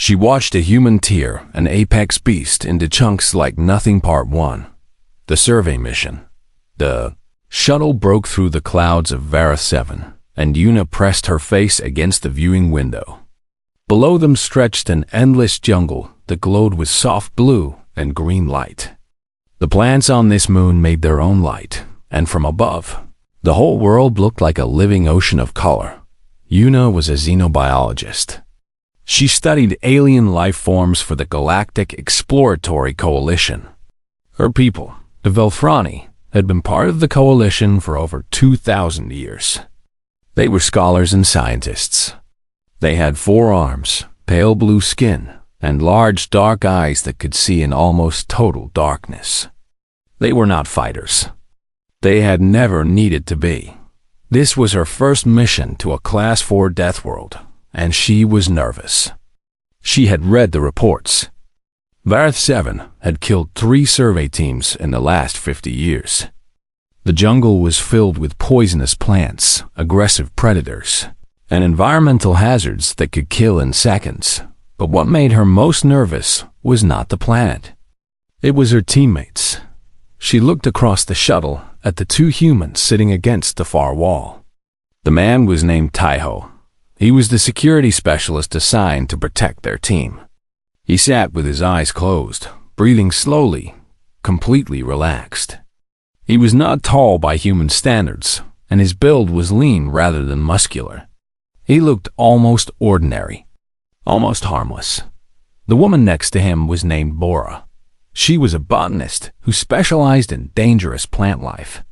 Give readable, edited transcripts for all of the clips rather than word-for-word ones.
She watched a human tear an apex beast into chunks like nothing. Part 1. The survey mission. The shuttle broke through the clouds of Vareth 7, and Una pressed her face against the viewing window. Below them stretched an endless jungle that glowed with soft blue and green light. The plants on this moon made their own light, and from above, the whole world looked like a living ocean of color. Una was a xenobiologist. She studied alien life forms for the Galactic Exploratory Coalition. Her people, the Velthrani, had been part of the coalition for over 2,000 years. They were scholars and scientists. They had 4 arms, pale blue skin, and large dark eyes that could see in almost total darkness. They were not fighters. They had never needed to be. This was her first mission to a Class 4 death world, and she was nervous. She had read the reports. Vareth 7 had killed 3 survey teams in the last 50 years. The jungle was filled with poisonous plants, aggressive predators, and environmental hazards that could kill in seconds. But what made her most nervous was not the planet. It was her teammates. She looked across the shuttle at the 2 humans sitting against the far wall. The man was named Taiho. He was the security specialist assigned to protect their team. He sat with his eyes closed, breathing slowly, completely relaxed. He was not tall by human standards, and his build was lean rather than muscular. He looked almost ordinary, almost harmless. The woman next to him was named Bora. She was a botanist who specialized in dangerous plant life.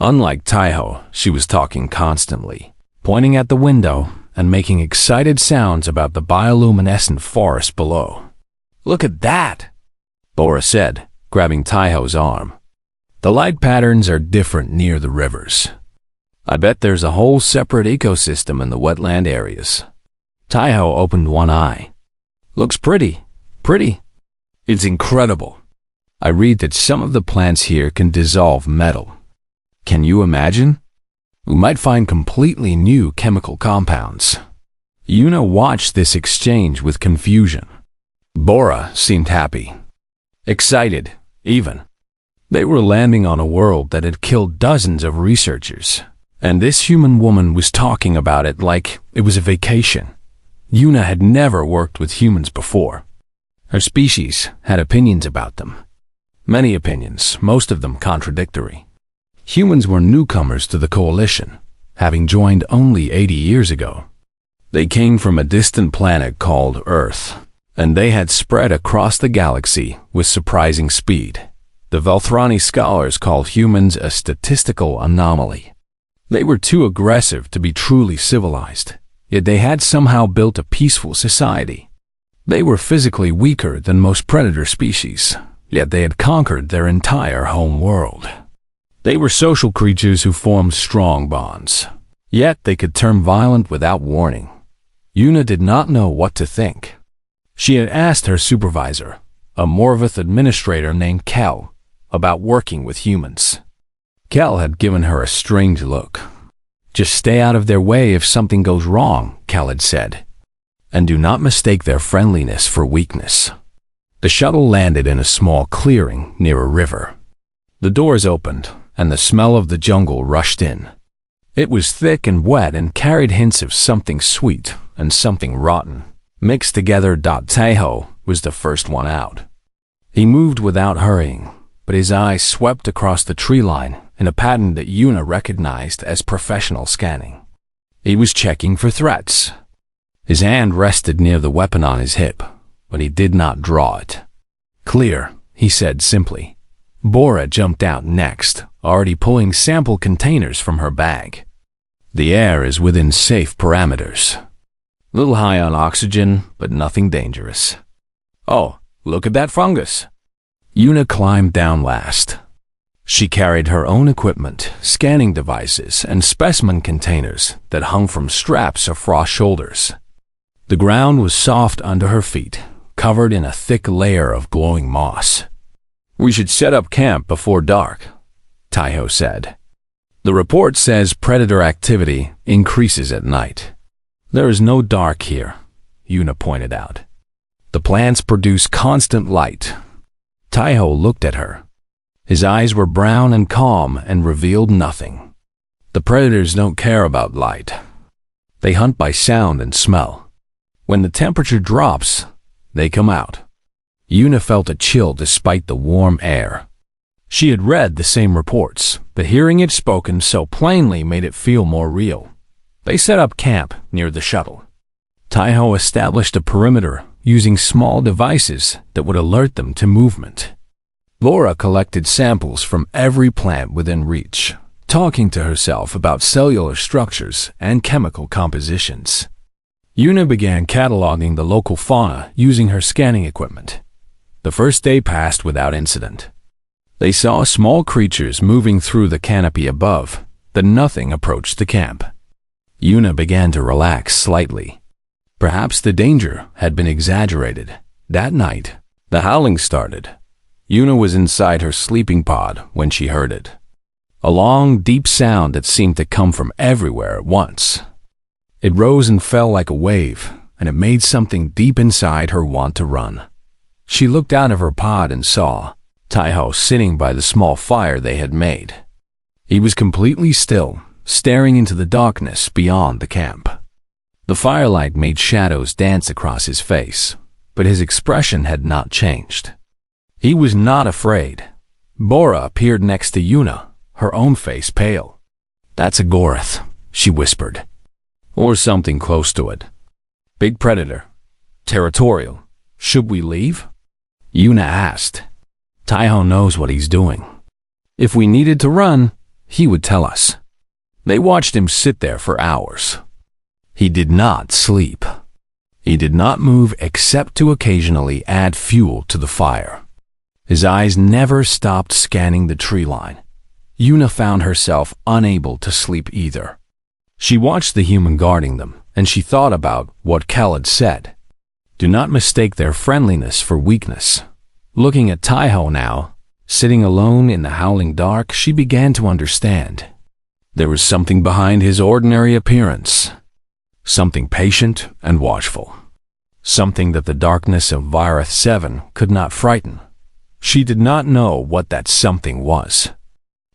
Unlike Taiho, she was talking constantly, pointing at the window and making excited sounds about the bioluminescent forest below. "Look at that," Bora said, grabbing Taiho's arm. "The light patterns are different near the rivers. I bet there's a whole separate ecosystem in the wetland areas." Taiho opened one eye. "Looks pretty. It's incredible. I read that some of the plants here can dissolve metal. Can you imagine? We might find completely new chemical compounds." Una watched this exchange with confusion. Bora seemed happy. Excited, even. They were landing on a world that had killed dozens of researchers, and this human woman was talking about it like it was a vacation. Una had never worked with humans before. Her species had opinions about them. Many opinions, most of them contradictory. Humans were newcomers to the coalition, having joined only 80 years ago. They came from a distant planet called Earth, and they had spread across the galaxy with surprising speed. The Velthrani scholars called humans a statistical anomaly. They were too aggressive to be truly civilized, yet they had somehow built a peaceful society. They were physically weaker than most predator species, yet they had conquered their entire home world. They were social creatures who formed strong bonds, yet they could turn violent without warning. Una did not know what to think. She had asked her supervisor, a Morvith administrator named Kel, about working with humans. Kel had given her a strange look. "Just stay out of their way if something goes wrong," Kel had said, "and do not mistake their friendliness for weakness." The shuttle landed in a small clearing near a river. The doors opened, and the smell of the jungle rushed in. It was thick and wet and carried hints of something sweet and something rotten, mixed together. Taiho was the first one out. He moved without hurrying, but his eyes swept across the tree line in a pattern that Una recognized as professional scanning. He was checking for threats. His hand rested near the weapon on his hip, but he did not draw it. "Clear," he said simply. Bora jumped out next, already pulling sample containers from her bag. "The air is within safe parameters. Little high on oxygen, but nothing dangerous." "Oh, look at that fungus." Una climbed down last. She carried her own equipment, scanning devices, and specimen containers that hung from straps across shoulders. The ground was soft under her feet, covered in a thick layer of glowing moss. "We should set up camp before dark," Taiho said. "The report says predator activity increases at night." "There is no dark here," Una pointed out. The plants produce constant light. Taiho looked at her. His eyes were brown and calm and revealed nothing. The predators don't care about light. They hunt by sound and smell. When the temperature drops, they come out. Yuna felt a chill despite the warm air. She had read the same reports, but hearing it spoken so plainly made it feel more real. They set up camp near the shuttle. Taiho established a perimeter using small devices that would alert them to movement. Laura collected samples from every plant within reach, talking to herself about cellular structures and chemical compositions. Yuna began cataloging the local fauna using her scanning equipment. The first day passed without incident. They saw small creatures moving through the canopy above, then nothing approached the camp. Yuna began to relax slightly. Perhaps the danger had been exaggerated. That night, the howling started. Yuna was inside her sleeping pod when she heard it. A long, deep sound that seemed to come from everywhere at once. It rose and fell like a wave, and it made something deep inside her want to run. She looked out of her pod and saw Taiho sitting by the small fire they had made. He was completely still, staring into the darkness beyond the camp. The firelight made shadows dance across his face, but his expression had not changed. He was not afraid. Bora appeared next to Yuna, her own face pale. "That's a Gorath," she whispered. "Or something close to it. Big predator. Territorial. Should we leave?" Yuna asked. "Taiho knows what he's doing. If we needed to run, he would tell us." They watched him sit there for hours. He did not sleep. He did not move except to occasionally add fuel to the fire. His eyes never stopped scanning the tree line. Yuna found herself unable to sleep either. She watched the human guarding them, and she thought about what Kel had said. Do not mistake their friendliness for weakness. Looking at Taiho now, sitting alone in the howling dark, she began to understand. There was something behind his ordinary appearance. Something patient and watchful. Something that the darkness of Virath 7 could not frighten. She did not know what that something was.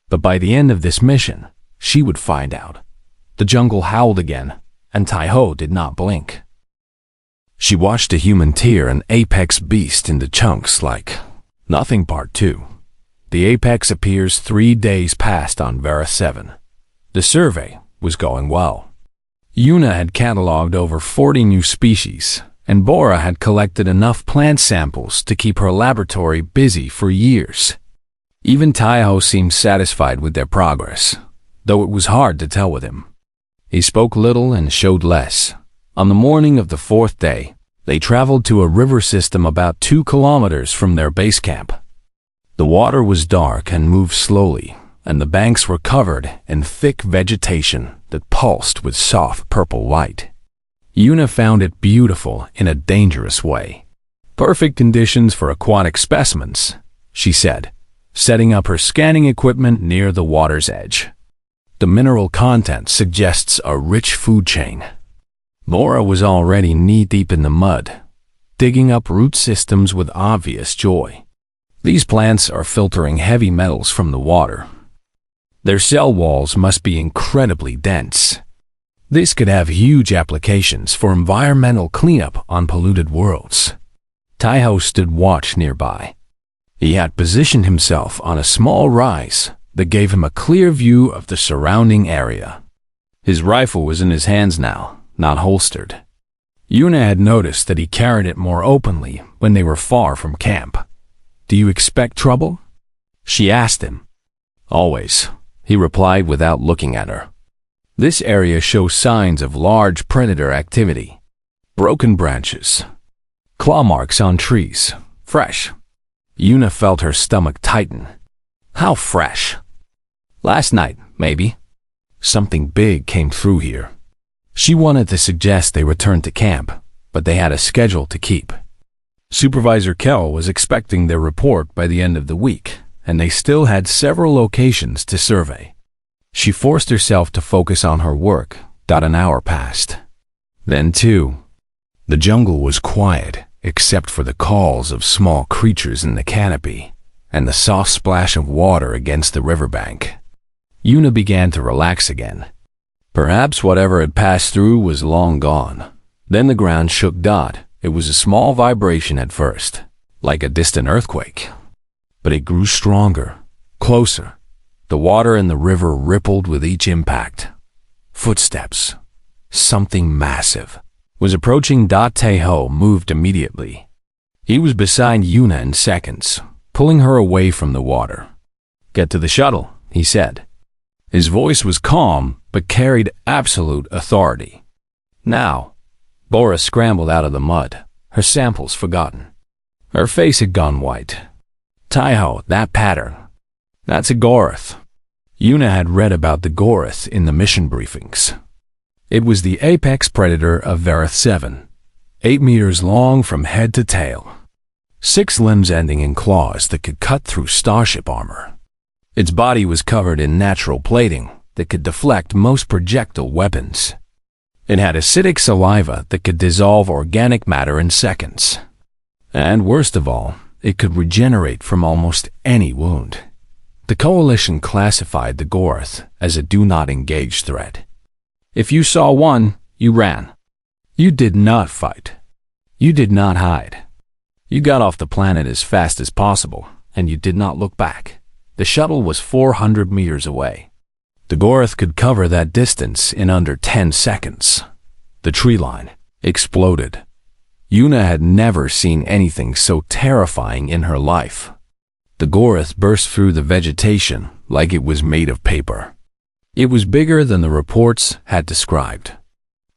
But by the end of this mission, she would find out. The jungle howled again, and Taiho did not blink. She watched a human tear an apex beast into chunks like Nothing Part 2. The apex appears 3 days past on Virath 7. The survey was going well. Yuna had cataloged over 40 new species, and Bora had collected enough plant samples to keep her laboratory busy for years. Even Taiho seemed satisfied with their progress, though it was hard to tell with him. He spoke little and showed less. On the morning of the 4th day, they traveled to a river system about 2 kilometers from their base camp. The water was dark and moved slowly, and the banks were covered in thick vegetation that pulsed with soft purple light. Yuna found it beautiful in a dangerous way. "Perfect conditions for aquatic specimens," she said, setting up her scanning equipment near the water's edge. The mineral content suggests a rich food chain. Laura was already knee-deep in the mud, digging up root systems with obvious joy. These plants are filtering heavy metals from the water. Their cell walls must be incredibly dense. This could have huge applications for environmental cleanup on polluted worlds. Taiho stood watch nearby. He had positioned himself on a small rise that gave him a clear view of the surrounding area. His rifle was in his hands now, not holstered. Yuna had noticed that he carried it more openly when they were far from camp. "Do you expect trouble?" she asked him. "Always," he replied without looking at her. This area shows signs of large predator activity. Broken branches. Claw marks on trees. Fresh. Yuna felt her stomach tighten. How fresh? Last night, maybe. Something big came through here. She wanted to suggest they return to camp, but they had a schedule to keep. Supervisor Kel was expecting their report by the end of the week, and they still had several locations to survey. She forced herself to focus on her work. An hour passed. Then 2. The jungle was quiet. except for the calls of small creatures in the canopy and the soft splash of water against the riverbank. Yuna began to relax again. Perhaps whatever had passed through was long gone. Then the ground shook. It was a small vibration at first, like a distant earthquake. But it grew stronger, closer. The water in the river rippled with each impact. Footsteps. Something massive was approaching. Taeho moved immediately. He was beside Yuna in seconds, pulling her away from the water. "Get to the shuttle," he said. His voice was calm, but carried absolute authority. Now, Bora scrambled out of the mud, her samples forgotten. Her face had gone white. "Taeho, that pattern. That's a Goroth." Yuna had read about the Goroth in the mission briefings. It was the apex predator of Vareth 7, 8 meters long from head to tail. 6 limbs ending in claws that could cut through starship armor. Its body was covered in natural plating that could deflect most projectile weapons. It had acidic saliva that could dissolve organic matter in seconds. And worst of all, it could regenerate from almost any wound. The Coalition classified the Goroth as a do-not-engage threat. If you saw one, you ran. You did not fight. You did not hide. You got off the planet as fast as possible, and you did not look back. The shuttle was 400 meters away. The Goroth could cover that distance in under 10 seconds. The tree line exploded. Yuna had never seen anything so terrifying in her life. The Goroth burst through the vegetation like it was made of paper. It was bigger than the reports had described.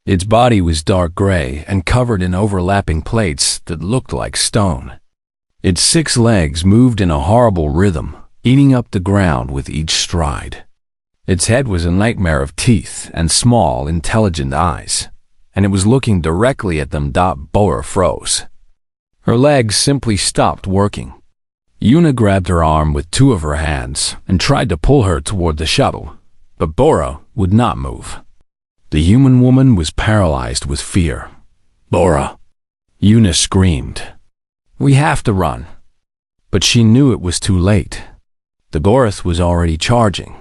Its body was dark gray and covered in overlapping plates that looked like stone. Its 6 legs moved in a horrible rhythm, eating up the ground with each stride. Its head was a nightmare of teeth and small, intelligent eyes, and it was looking directly at them. Bora froze. Her legs simply stopped working. Yuna grabbed her arm with 2 of her hands and tried to pull her toward the shuttle, but Bora would not move. The human woman was paralyzed with fear. "Bora!" Yuna screamed. "We have to run." But she knew it was too late. The Goroth was already charging.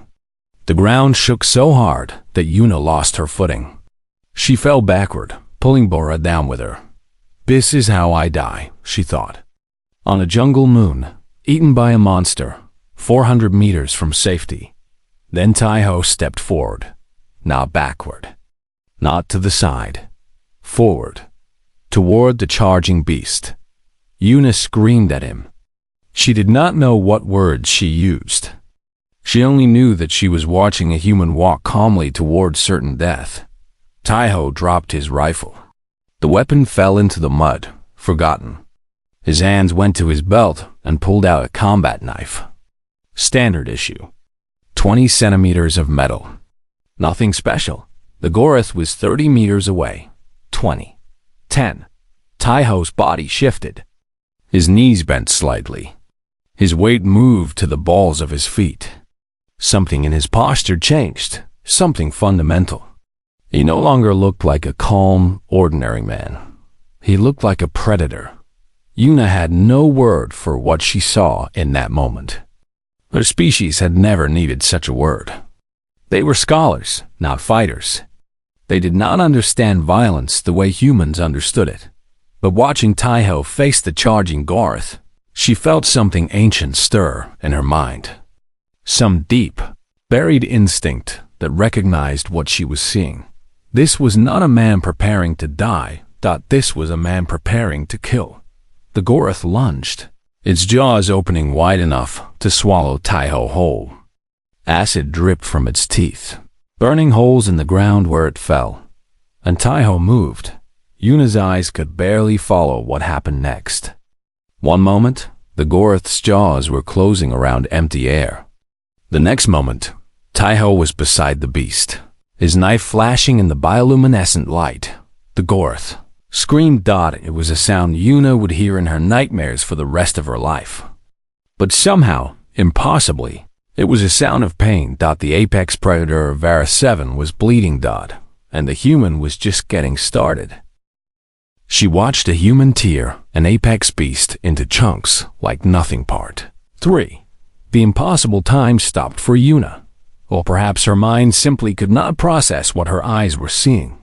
The ground shook so hard that Yuna lost her footing. She fell backward, pulling Bora down with her. "This is how I die," she thought. On a jungle moon, eaten by a monster, 400 meters from safety. Then Taeho stepped forward, not backward, not to the side, forward, toward the charging beast. Yuna screamed at him. She did not know what words she used. She only knew that she was watching a human walk calmly toward certain death. Taeho dropped his rifle. The weapon fell into the mud, forgotten. His hands went to his belt and pulled out a combat knife. Standard issue. 20 centimeters of metal. Nothing special. The Goroth was 30 meters away. 20. 10. Taeho's body shifted. His knees bent slightly. His weight moved to the balls of his feet. Something in his posture changed, something fundamental. He no longer looked like a calm, ordinary man. He looked like a predator. Yuna had no word for what she saw in that moment. Her species had never needed such a word. They were scholars, not fighters. They did not understand violence the way humans understood it. But watching Taeho face the charging Goroth, she felt something ancient stir in her mind. Some deep, buried instinct that recognized what she was seeing. This was not a man preparing to die. This was a man preparing to kill. The Goroth lunged, its jaws opening wide enough to swallow Taeho whole. Acid dripped from its teeth, burning holes in the ground where it fell. And Taeho moved. Yuna's eyes could barely follow what happened next. One moment, the Goroth's jaws were closing around empty air. The next moment, Taeho was beside the beast, his knife flashing in the bioluminescent light. The Goroth screamed. It was a sound Yuna would hear in her nightmares for the rest of her life. But somehow, impossibly, it was a sound of pain. The apex predator of Vareth 7 was bleeding. And the human was just getting started. She watched a human tear an apex beast into chunks like nothing. Part 3. The impossible time stopped for Una, or perhaps her mind simply could not process what her eyes were seeing.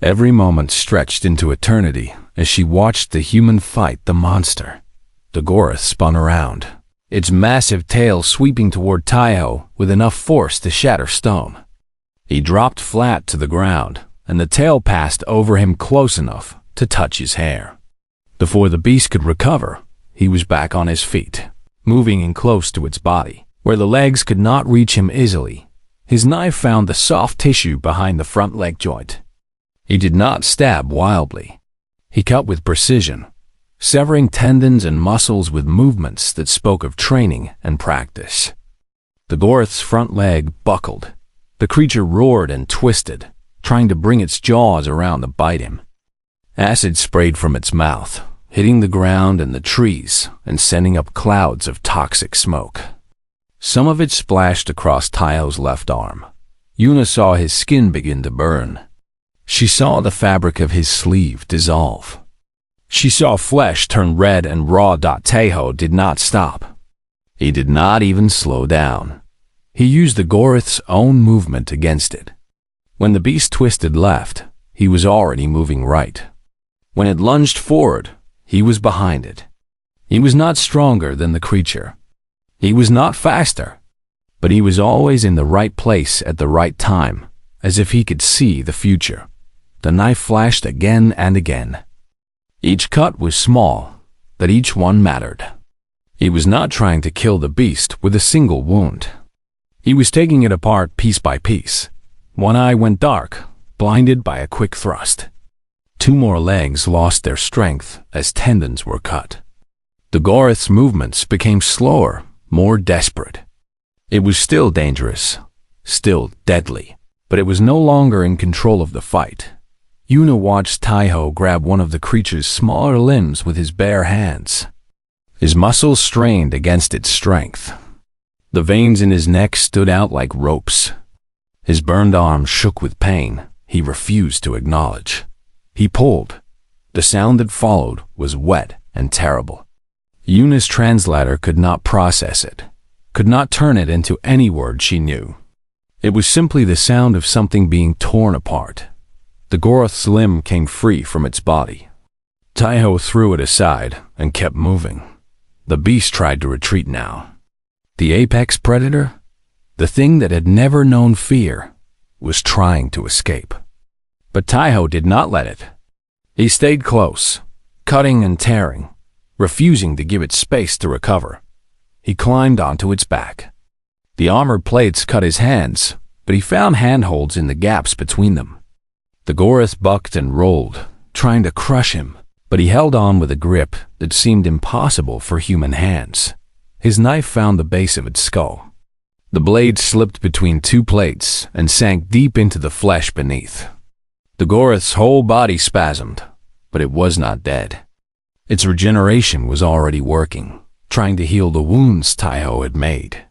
Every moment stretched into eternity as she watched the human fight the monster. The Goroth spun around, its massive tail sweeping toward Taiho with enough force to shatter stone. He dropped flat to the ground, and the tail passed over him close enough to touch his hair. Before the beast could recover, he was back on his feet, moving in close to its body, where the legs could not reach him easily. His knife found the soft tissue behind the front leg joint. He did not stab wildly. He cut with precision, severing tendons and muscles with movements that spoke of training and practice. The Goroth's front leg buckled. The creature roared and twisted, trying to bring its jaws around to bite him. Acid sprayed from its mouth, hitting the ground and the trees and sending up clouds of toxic smoke. Some of it splashed across Taiho's left arm. Una saw his skin begin to burn. She saw the fabric of his sleeve dissolve. She saw flesh turn red and raw. Taiho did not stop. He did not even slow down. He used the Goroth's own movement against it. When the beast twisted left, he was already moving right. When it lunged forward, he was behind it. He was not stronger than the creature. He was not faster, but he was always in the right place at the right time, as if he could see the future. The knife flashed again and again. Each cut was small, but each one mattered. He was not trying to kill the beast with a single wound. He was taking it apart piece by piece. One eye went dark, blinded by a quick thrust. Two more legs lost their strength as tendons were cut. The Goroth's movements became slower, more desperate. It was still dangerous, still deadly, but it was no longer in control of the fight. Una watched Taiho grab one of the creature's smaller limbs with his bare hands. His muscles strained against its strength. The veins in his neck stood out like ropes. His burned arm shook with pain he refused to acknowledge. He pulled. The sound that followed was wet and terrible. Una's translator could not process it, could not turn it into any word she knew. It was simply the sound of something being torn apart. The Goroth's limb came free from its body. Taiho threw it aside and kept moving. The beast tried to retreat now. The apex predator, the thing that had never known fear, was trying to escape. But Taiho did not let it. He stayed close, cutting and tearing, refusing to give it space to recover. He climbed onto its back. The armored plates cut his hands, but he found handholds in the gaps between them. The Goroth bucked and rolled, trying to crush him, but he held on with a grip that seemed impossible for human hands. His knife found the base of its skull. The blade slipped between two plates and sank deep into the flesh beneath. The Goroth's whole body spasmed, but it was not dead. Its regeneration was already working, trying to heal the wounds Taiho had made.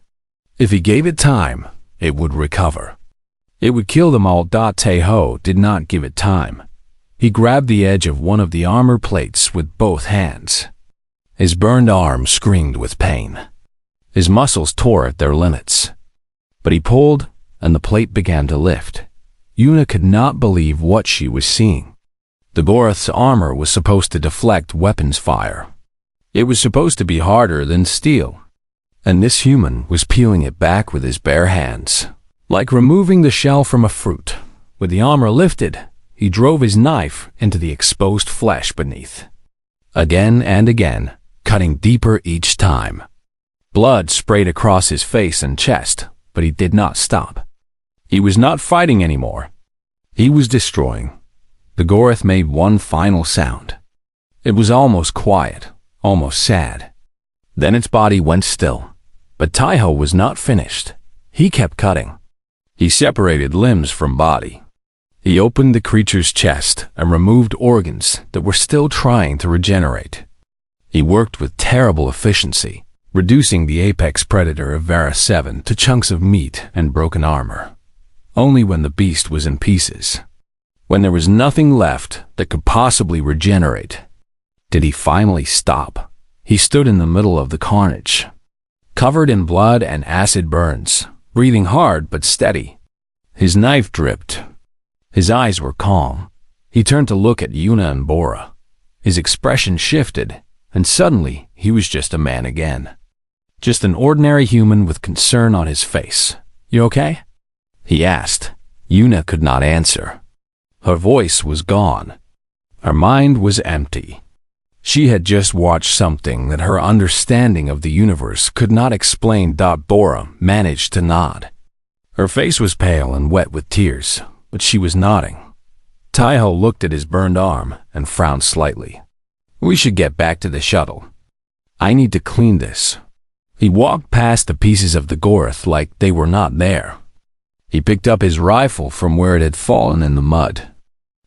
If he gave it time, it would recover. It would kill them all. Taiho did not give it time. He grabbed the edge of one of the armor plates with both hands. His burned arm screamed with pain. His muscles tore at their limits. But he pulled, and the plate began to lift. Una could not believe what she was seeing. The Goroth's armor was supposed to deflect weapons fire. It was supposed to be harder than steel. And this human was peeling it back with his bare hands, like removing the shell from a fruit. With the armor lifted, he drove his knife into the exposed flesh beneath. Again and again, cutting deeper each time. Blood sprayed across his face and chest, but he did not stop. He was not fighting anymore. He was destroying. The Goroth made one final sound. It was almost quiet, almost sad. Then its body went still. But Taiho was not finished. He kept cutting. He separated limbs from body. He opened the creature's chest and removed organs that were still trying to regenerate. He worked with terrible efficiency, reducing the apex predator of Varus 7 to chunks of meat and broken armor. Only when the beast was in pieces, when there was nothing left that could possibly regenerate, Did he finally stop? He stood in the middle of the carnage, covered in blood and acid burns, breathing hard but steady. His knife dripped. His eyes were calm. He turned to look at Yuna and Bora. His expression shifted, and suddenly he was just a man again. Just an ordinary human with concern on his face. "You okay?" he asked. Yuna could not answer. Her voice was gone. Her mind was empty. She had just watched something that her understanding of the universe could not explain. Bora managed to nod. Her face was pale and wet with tears, but she was nodding. Taiho looked at his burned arm and frowned slightly. "We should get back to the shuttle. I need to clean this." He walked past the pieces of the Goroth like they were not there. He picked up his rifle from where it had fallen in the mud.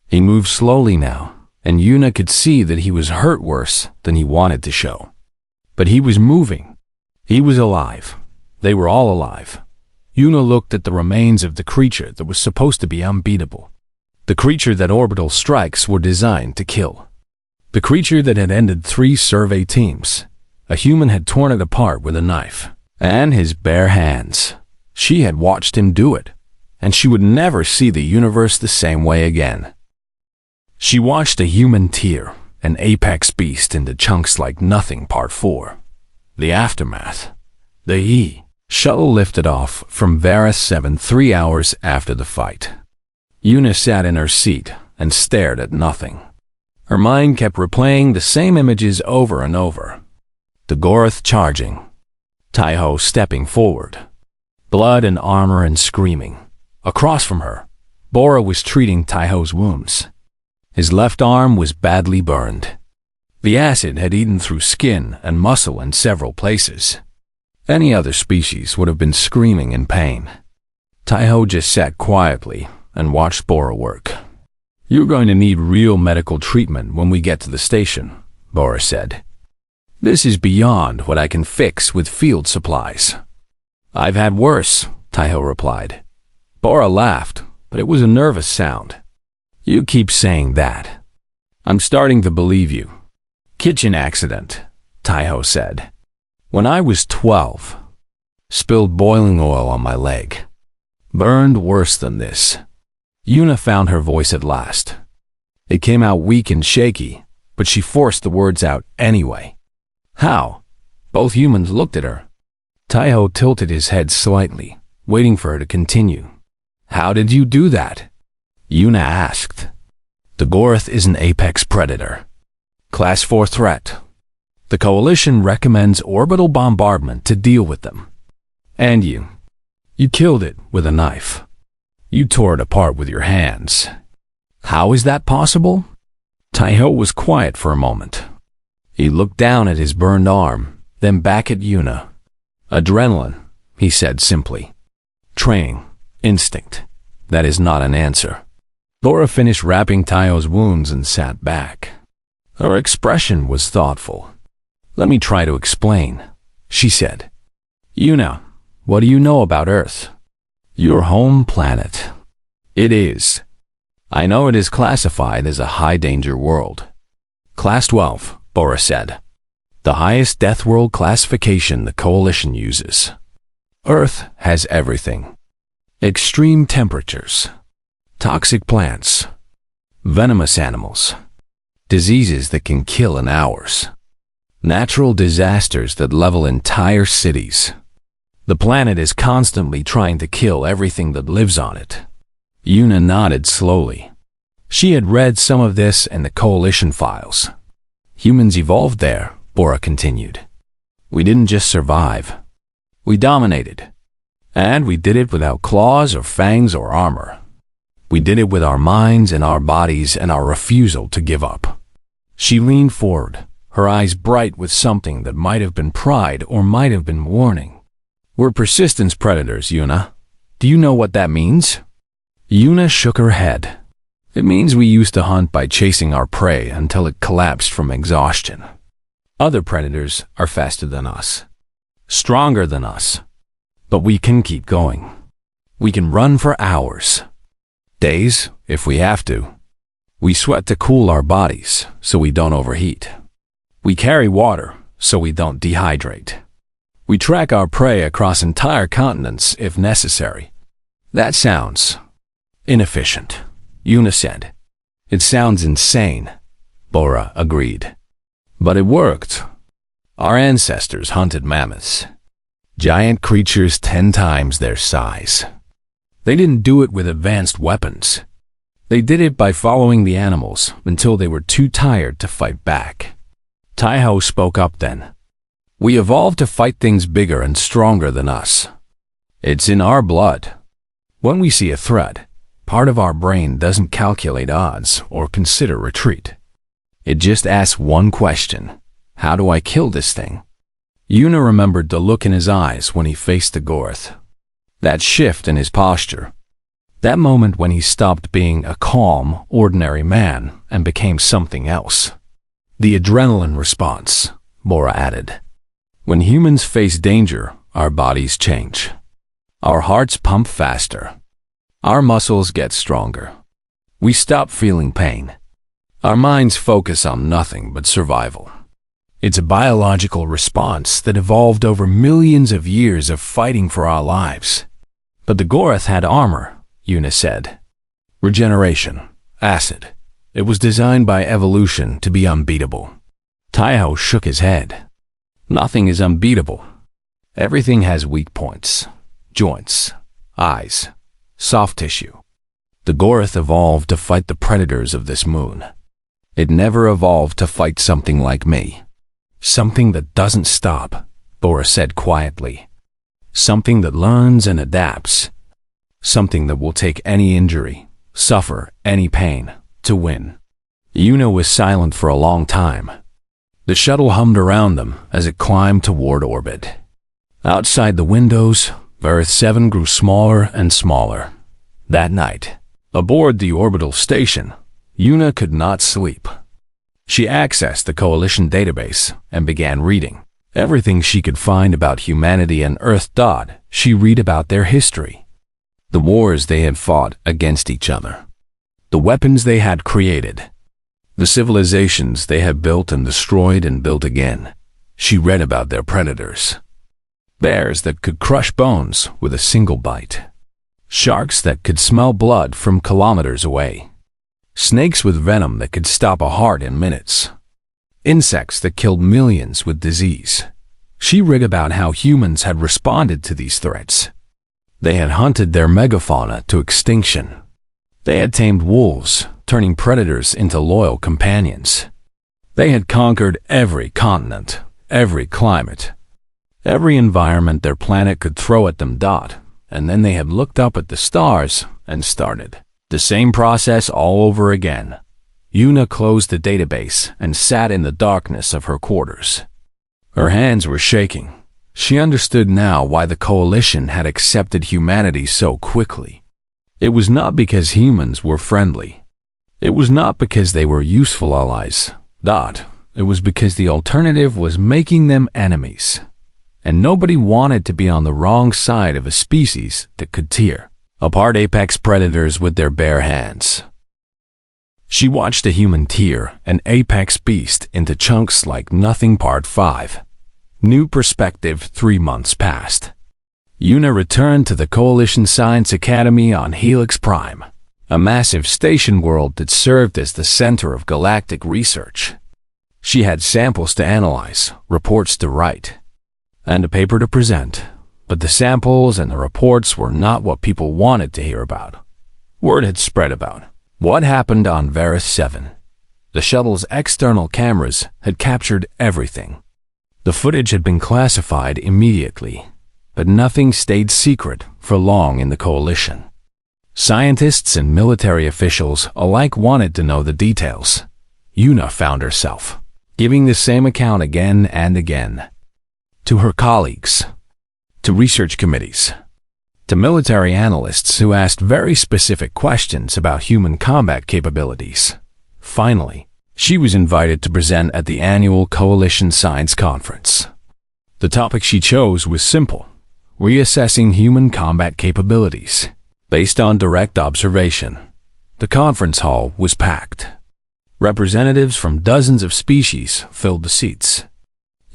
He moved slowly now, and Yuna could see that he was hurt worse than he wanted to show. But he was moving. He was alive. They were all alive. Yuna looked at the remains of the creature that was supposed to be unbeatable. The creature that orbital strikes were designed to kill. The creature that had ended 3 survey teams. A human had torn it apart with a knife, and his bare hands. She had watched him do it, and she would never see the universe the same way again. She watched a human tear, an apex beast into chunks like nothing. Part 4. The aftermath. The HFY shuttle lifted off from Varus 7 3 hours after the fight. Yuna sat in her seat and stared at nothing. Her mind kept replaying the same images over and over. The Goroth charging. Taiho stepping forward. Blood and armor and screaming. Across from her, Bora was treating Taiho's wounds. His left arm was badly burned. The acid had eaten through skin and muscle in several places. Any other species would have been screaming in pain. Taiho just sat quietly and watched Bora work. "You're going to need real medical treatment when we get to the station," Bora said. "This is beyond what I can fix with field supplies." "I've had worse," Taiho replied. Bora laughed, but it was a nervous sound. "You keep saying that. I'm starting to believe you." "Kitchen accident," Taiho said. "When I was 12, spilled boiling oil on my leg. Burned worse than this." Yuna found her voice at last. It came out weak and shaky, but she forced the words out anyway. "How?" Both humans looked at her. Taiho tilted his head slightly, waiting for her to continue. "How did you do that?" Yuna asked. "The Goroth is an apex predator. Class 4 threat. The Coalition recommends orbital bombardment to deal with them. And you killed it with a knife. You tore it apart with your hands. How is that possible?" Taiho was quiet for a moment. He looked down at his burned arm, then back at Yuna. "Adrenaline," he said simply. "Training, instinct. That is not an answer." Bora finished wrapping Taiho's wounds and sat back. Her expression was thoughtful. "Let me try to explain," she said. "Yuna, what do you know about Earth?" "Your home planet." "It is. I know it is classified as a high-danger world." "Class 12, Bora said. "The highest death world classification the Coalition uses. Earth has everything. Extreme temperatures, toxic plants, venomous animals, diseases that can kill in hours, natural disasters that level entire cities. The planet is constantly trying to kill everything that lives on it." Yuna nodded slowly. She had read some of this in the Coalition files. "Humans evolved there," Bora continued. "We didn't just survive. We dominated. And we did it without claws or fangs or armor. We did it with our minds and our bodies and our refusal to give up." She leaned forward, her eyes bright with something that might have been pride or might have been warning. "We're persistence predators, Yuna. Do you know what that means?" Yuna shook her head. "It means we used to hunt by chasing our prey until it collapsed from exhaustion. Other predators are faster than us, stronger than us, but we can keep going. We can run for hours, days if we have to. We sweat to cool our bodies so we don't overheat. We carry water so we don't dehydrate. We track our prey across entire continents if necessary. That sounds inefficient, Yuna said. It sounds insane, Bora agreed. But it worked. Our ancestors hunted mammoths, giant creatures 10 times their size. They didn't do it with advanced weapons. They did it by following the animals until they were too tired to fight back. Taiho spoke up then. We evolved to fight things bigger and stronger than us. It's in our blood. When we see a threat, part of our brain doesn't calculate odds or consider retreat. It just asks one question. How do I kill this thing? Yuna remembered the look in his eyes when he faced the Gorth. That shift in his posture. That moment when he stopped being a calm, ordinary man and became something else. The adrenaline response, Bora added. When humans face danger, our bodies change. Our hearts pump faster. Our muscles get stronger. We stop feeling pain. Our minds focus on nothing but survival. It's a biological response that evolved over millions of years of fighting for our lives. But the Gorth had armor, Yuna said. Regeneration, acid. It was designed by evolution to be unbeatable. Taiho shook his head. Nothing is unbeatable. Everything has weak points, joints, eyes, soft tissue. The Gorth evolved to fight the predators of this moon. It never evolved to fight something like me. Something that doesn't stop, Bora said quietly. Something that learns and adapts. Something that will take any injury, suffer any pain, to win. Yuna was silent for a long time. The shuttle hummed around them as it climbed toward orbit. Outside the windows, Earth 7 grew smaller and smaller. That night, aboard the orbital station, Yuna could not sleep. She accessed the Coalition database and began reading. Everything she could find about humanity and Earth. She read about their history. The wars they had fought against each other. The weapons they had created. The civilizations they had built and destroyed and built again. She read about their predators. Bears that could crush bones with a single bite. Sharks that could smell blood from kilometers away. Snakes with venom that could stop a heart in minutes. Insects that killed millions with disease. She read about how humans had responded to these threats. They had hunted their megafauna to extinction. They had tamed wolves, turning predators into loyal companions. They had conquered every continent, every climate, every environment their planet could throw at them. And then they had looked up at the stars and started the same process all over again. Yuna closed the database and sat in the darkness of her quarters. Her hands were shaking. She understood now why the Coalition had accepted humanity so quickly. It was not because humans were friendly. It was not because they were useful allies. It was because the alternative was making them enemies. And nobody wanted to be on the wrong side of a species that could tear apart apex predators with their bare hands. She watched a human tear an apex beast into chunks like nothing. Part 5. New perspective. 3 months passed. Yuna returned to the Coalition Science Academy on Helix Prime, a massive station world that served as the center of galactic research. She had samples to analyze, reports to write, and a paper to present. But the samples and the reports were not what people wanted to hear about. Word had spread about what happened on Varus 7. The shuttle's external cameras had captured everything. The footage had been classified immediately, but nothing stayed secret for long in the Coalition. Scientists and military officials alike wanted to know the details. Yuna found herself giving the same account again and again. To her colleagues, to research committees, to military analysts who asked very specific questions about human combat capabilities. Finally, she was invited to present at the annual Coalition Science Conference. The topic she chose was simple: reassessing human combat capabilities, based on direct observation. The conference hall was packed. Representatives from dozens of species filled the seats.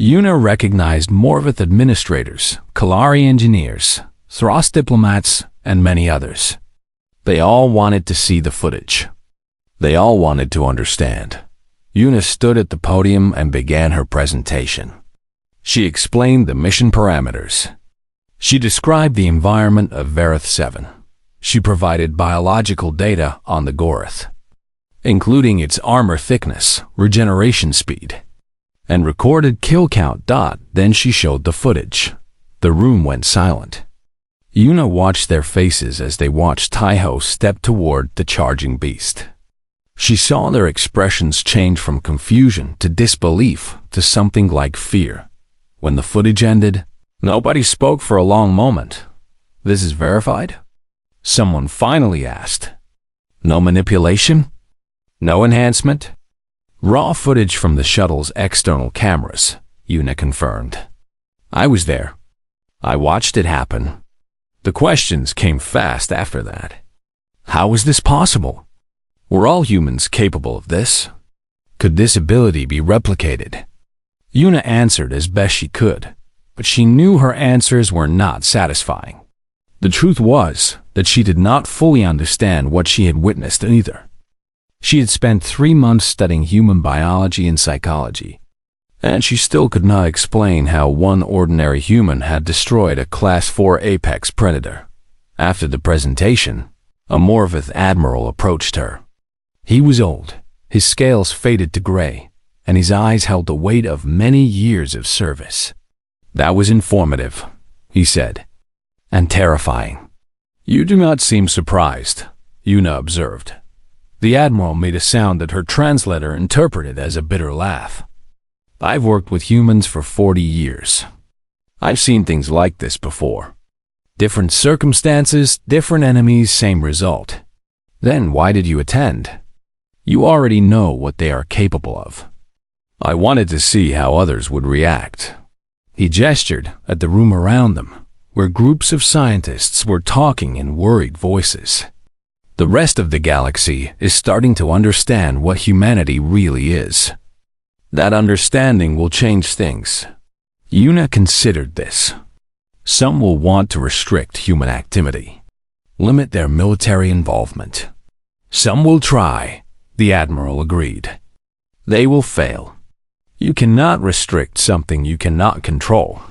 Una recognized Morvith administrators, Kalari engineers, Thros diplomats, and many others. They all wanted to see the footage. They all wanted to understand. Una stood at the podium and began her presentation. She explained the mission parameters. She described the environment of Vareth 7. She provided biological data on the Gorith, including its armor thickness, regeneration speed, and recorded kill count. Then she showed the footage. The room went silent. Una watched their faces as they watched Taiho step toward the charging beast. She saw their expressions change from confusion to disbelief to something like fear. When the footage ended, nobody spoke for a long moment. "This is verified?" Someone finally asked. "No manipulation? No enhancement?" "Raw footage from the shuttle's external cameras," Una confirmed. "I was there. I watched it happen." The questions came fast after that. How was this possible? Were all humans capable of this? Could this ability be replicated? Una answered as best she could, but she knew her answers were not satisfying. The truth was that she did not fully understand what she had witnessed either. She had spent 3 months studying human biology and psychology, and she still could not explain how one ordinary human had destroyed a Class 4 apex predator. After the presentation, a Morvith admiral approached her. He was old, his scales faded to gray, and his eyes held the weight of many years of service. "That was informative," he said, "and terrifying." "You do not seem surprised," Una observed. The admiral made a sound that her translator interpreted as a bitter laugh. "I've worked with humans for 40 years. I've seen things like this before. Different circumstances, different enemies, same result. Then why did you attend? You already know what they are capable of." "I wanted to see how others would react." He gestured at the room around them, where groups of scientists were talking in worried voices. "The rest of the galaxy is starting to understand what humanity really is. That understanding will change things." Una considered this. Some will want to restrict human activity, limit their military involvement. Some will try, the Admiral agreed. They will fail. You cannot restrict something you cannot control.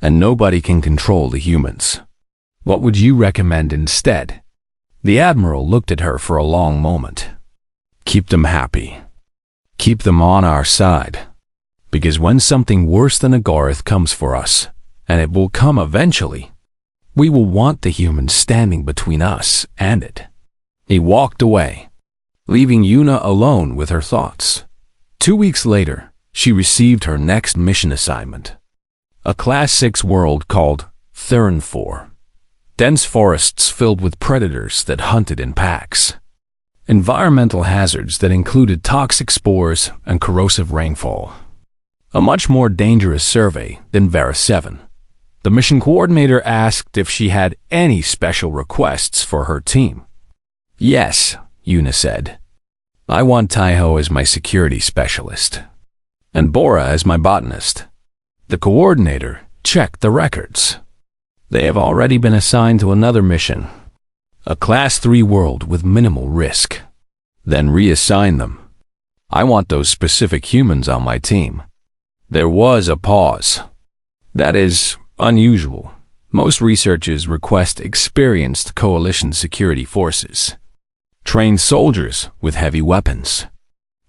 And nobody can control the humans. What would you recommend instead? The Admiral looked at her for a long moment. Keep them happy. Keep them on our side. Because when something worse than a Gorith comes for us, and it will come eventually, we will want the humans standing between us and it. He walked away, leaving Una alone with her thoughts. 2 weeks later, she received her next mission assignment. A Class 6 world called Theron 4. Dense forests filled with predators that hunted in packs. Environmental hazards that included toxic spores and corrosive rainfall. A much more dangerous survey than Vareth 7. The mission coordinator asked if she had any special requests for her team. Yes, Una said. I want Taiho as my security specialist, and Bora as my botanist. The coordinator checked the records. They have already been assigned to another mission, a Class 3 world with minimal risk. Then reassign them. I want those specific humans on my team. There was a pause. That is unusual. Most researchers request experienced coalition security forces, trained soldiers with heavy weapons.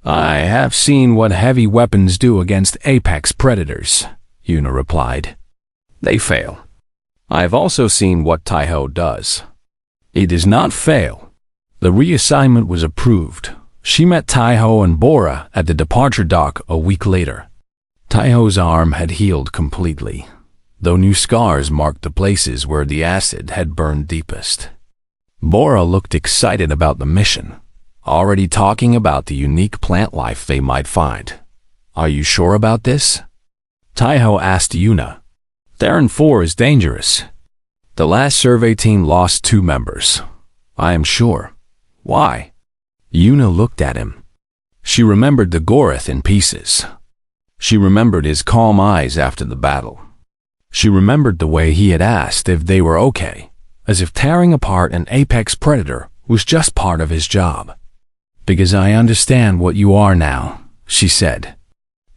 I have seen what heavy weapons do against apex predators, Una replied. They fail. I have also seen what Taiho does. He does not fail. The reassignment was approved. She met Taiho and Bora at the departure dock a week later. Taiho's arm had healed completely, though new scars marked the places where the acid had burned deepest. Bora looked excited about the mission, already talking about the unique plant life they might find. Are you sure about this? Taiho asked Una. Theron 4 is dangerous. The last survey team lost 2 members. I am sure. Why? Una looked at him. She remembered the Gorith in pieces. She remembered his calm eyes after the battle. She remembered the way he had asked if they were okay, as if tearing apart an apex predator was just part of his job. "Because I understand what you are now," she said.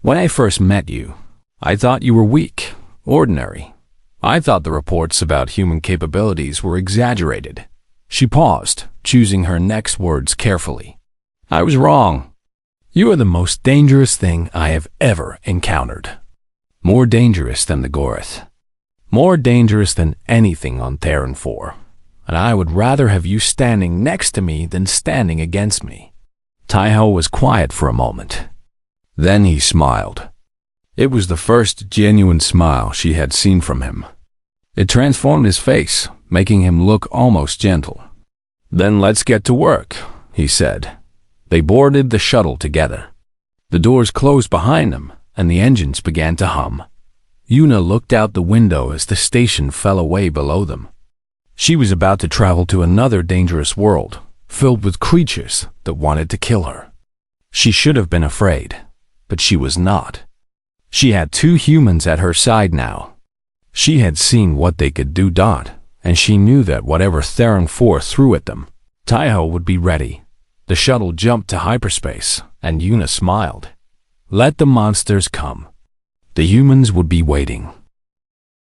"When I first met you, I thought you were weak, ordinary. I thought the reports about human capabilities were exaggerated." She paused, choosing her next words carefully. "I was wrong. You are the most dangerous thing I have ever encountered. More dangerous than the Gorith. More dangerous than anything on Terran 4. And I would rather have you standing next to me than standing against me." Taiho was quiet for a moment. Then he smiled. It was the first genuine smile she had seen from him. It transformed his face, making him look almost gentle. "Then let's get to work," he said. They boarded the shuttle together. The doors closed behind them, and the engines began to hum. Yuna looked out the window as the station fell away below them. She was about to travel to another dangerous world, filled with creatures that wanted to kill her. She should have been afraid, but she was not. She had 2 humans at her side now. She had seen what they could do, and she knew that whatever Theron 4 threw at them, Taiho would be ready. The shuttle jumped to hyperspace, and Yuna smiled. Let the monsters come. The humans would be waiting.